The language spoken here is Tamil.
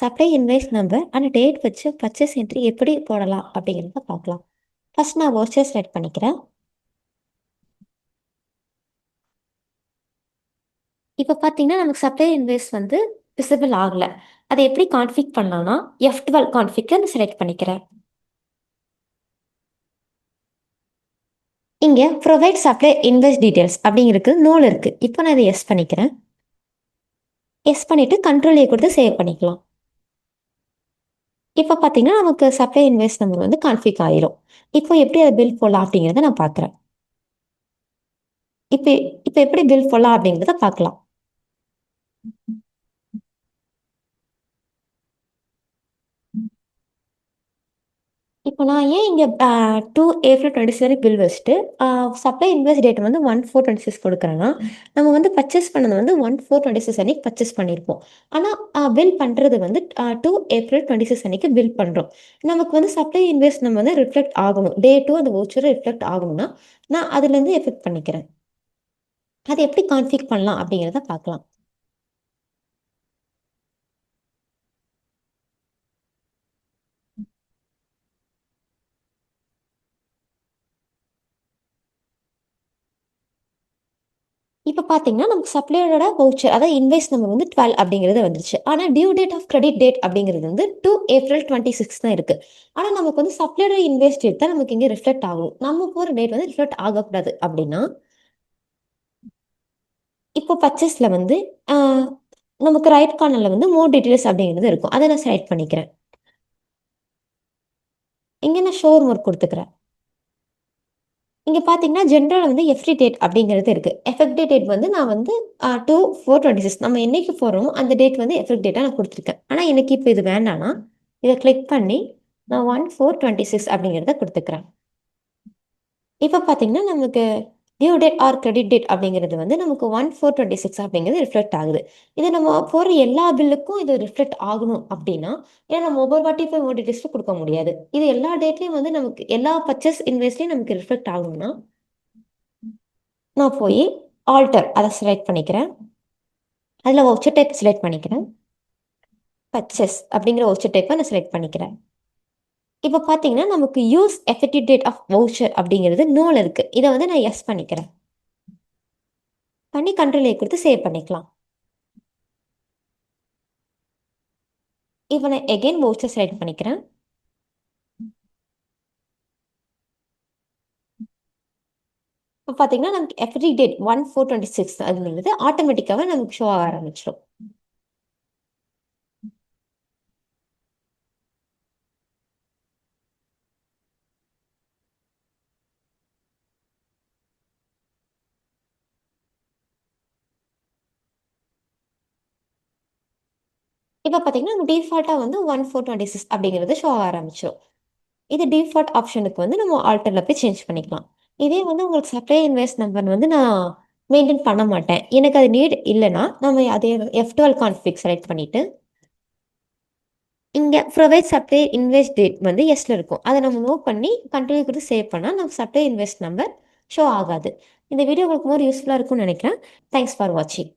Supply invoice number and date வச்சு பர்ச்சேஸ் என்ட்ரி எப்படி போடலாம் அப்படிங்கிறத பார்க்கலாம். ஃபர்ஸ்ட் நான் வவுச்சர் செலக்ட் பண்ணிக்கிறேன். இப்போ பார்த்தீங்கன்னா நமக்கு சப்ளை இன்வாய்ஸ் வந்து விசிபிள் ஆகல. அதை எப்படி கான்ஃபிக் பண்ணலாம்னா F12 கான்ஃபிக்கை நான் செலக்ட் பண்ணிக்கிறேன். இங்கே ப்ரொவைட் சப்ளை இன்வாய்ஸ் டீடைல்ஸ் அப்படிங்கிறது நோல் இருக்குது. இப்போ நான் இதை எஸ் பண்ணிக்கிறேன். எஸ் பண்ணிவிட்டு கண்ட்ரோல் ஏ கொடுத்து சேவ் பண்ணிக்கலாம். இப்போ பார்த்தீங்கன்னா நமக்கு சப்ளை இன்வாய்ஸ் நம்பர் வந்து கான்ஃபிக் ஆயிரும். இப்போ எப்படி அதை பில் போடலாம் அப்படிங்கிறத நான் பார்க்குறேன். இப்போ இப்போ எப்படி பில் போடலாம் அப்படிங்கிறத பார்க்கலாம். இப்போ நான் ஏன் இங்கே 2 ஏப்ரல் 26 வரைக்கும் பில் வச்சுட்டு சப்ளை இன்வாய்ஸ் டேட் வந்து 1/4/26 கொடுக்குறேன்னா, நம்ம வந்து பர்ச்சேஸ் பண்ணது வந்து 1/4/26 அன்னைக்கு பர்ச்சேஸ் பண்ணியிருப்போம். ஆனால் பில் பண்ணுறது வந்து 2 ஏப்ரல் 26 அன்னைக்கு பில் பண்ணுறோம். நமக்கு வந்து சப்ளை இன்வாய்ஸ் நம்ம வந்து ரிஃப்ளெக்ட் ஆகணும். டேட்டும் அந்த வவுச்சர் ரிஃப்ளெக்ட் ஆகணும்னா, நான் அதுலேருந்து எஃபெக்ட் பண்ணிக்கிறேன். அது எப்படி கான்ஃபிக் பண்ணலாம் அப்படிங்கிறத பார்க்கலாம். இப்ப பார்த்தீங்கன்னா, நமக்கு சப்ளையரோட வவுச்சர் அதாவது இன்வாய்ஸ் நம்பர் வந்து 12 அப்படிங்கிறது வந்துருச்சு. ஆனா due date of credit date அப்படிங்கிறது வந்து 2 ஏப்ரல் 26 தான் இருக்கு. ஆனா நமக்கு வந்து சப்ளையரோட இன்வாய்ஸ் டேட் தான் நமக்கு இங்க ரிஃப்ளெக்ட் ஆகும். நம்ம போற டேட் வந்து ரிஃப்ளெக்ட் ஆகக்கூடாது அப்படின்னா, இப்போ பர்ச்சேஸ்ல வந்து ஆ நமக்கு ரைட் கார்னர்ல வந்து மோர் டீட்டெயில்ஸ் அப்படிங்கிறது இருக்கும். அத நான் செலக்ட் பண்ணிக்கிறேன். இங்க நான் ஷோ மோர் குடுத்துக்கிறேன். இங்க பார்த்தீங்கன்னா, ஜென்ரலா வந்து எஃப்டி டேட் அப்படிங்கிறது இருக்கு. எஃபெக்டிவ் டேட் வந்து நான் வந்து 2/4/26 நம்ம என்னைக்கு போடுறோமோ, அந்த டேட் வந்து எஃபெக்ட் டேட்டா நான் குடுத்துருக்கேன். ஆனா, எனக்கு இப்ப இது வேண்டான்னா, இத கிளிக் பண்ணி நான் 1/4/26 அப்படிங்கிறத குடுத்துக்கிறேன். இப்ப பார்த்தீங்கன்னா, நமக்கு due date or credit date அப்படிங்கிறது வந்து நமக்கு 1/4/26 அப்படிங்கிறது ரிஃப்ளெக்ட் ஆகுது. இது நம்ம போடுற எல்லா பில்லுக்கும் இது ரிஃப்ளெக்ட் ஆகணும் அப்படின்னா, ஏன்னா நம்ம ஒவ்வொரு வாட்டி போய் ஒரு டேட்ஸ்ல குடுக்க முடியாது. இது எல்லா டேட்லயும் வந்து நமக்கு எல்லா பர்ச்சேஸ் இன்வாய்ஸ்லயும் நமக்கு ரிஃப்ளெக்ட் ஆகணும்னா நான் போய் ஆல்டர் அத செலக்ட் பண்ணிக்கிறேன். அதில வவுச்சர் டைப் செலக்ட் பண்ணிக்கிறேன். பர்ச்சேஸ் அப்படிங்கிற வவுச்சர் டைப்ப நான் செலக்ட் பண்ணிக்கிறேன். இப்ப பார்த்தீங்கன்னா, நமக்கு use effective date of voucher அப்படிங்கிறது நோல இருக்கு. இத வந்து நான் எஸ் பண்ணிக்கிறேன். பண்ணி கண்ட்ரோல் ஏ குடுத்து சேவ் பண்ணிக்கலாம். இப்ப நான் எகைன் வவுச்சர் செலக்ட் பண்ணிக்கிறேன். இப்ப பார்த்தீங்கன்னா, நமக்கு எஃபெக்டிவ் டேட் 1/4/26 அதுங்கிறது ஆட்டோமேட்டிக்காவே நமக்கு ஷோ ஆக ஆரம்பிச்சுரும். இப்ப பார்த்தீங்கன்னா, நம்ம டிஃபால்ட்டா வந்து 1/4/26 அப்படிங்கிறது ஷோ ஆக ஆரம்பிச்சுரும். இது டிஃபால்ட் ஆப்ஷனுக்கு வந்து நம்ம ஆல்டர்ல போய் சேஞ்ச் பண்ணிக்கலாம். இதே வந்து உங்களுக்கு சப்ளை இன்வாய்ஸ் நம்பர் வந்து நான் மெயின்டெயின் பண்ண மாட்டேன். எனக்கு அது நீட் இல்லன்னா, நம்ம அதே F12 கான்ஃபிக் செலக்ட் பண்ணிட்டு, இங்க புரொவைட் சப்ளை இன்வாய்ஸ் டேட் வந்து எஸ்ல இருக்கும். அத நம்ம மூவ் பண்ணி கன்டின்யூ குடுத்து சேவ் பண்ணா, நமக்கு சப்ளை இன்வாய்ஸ் நம்பர் ஷோ ஆகாது. இந்த வீடியோ உங்களுக்கு மோர் யூஸ்ஃபுல்லா இருக்கும்னு நெனைக்கிறேன். தேங்க்ஸ் ஃபார் வாட்சிங்.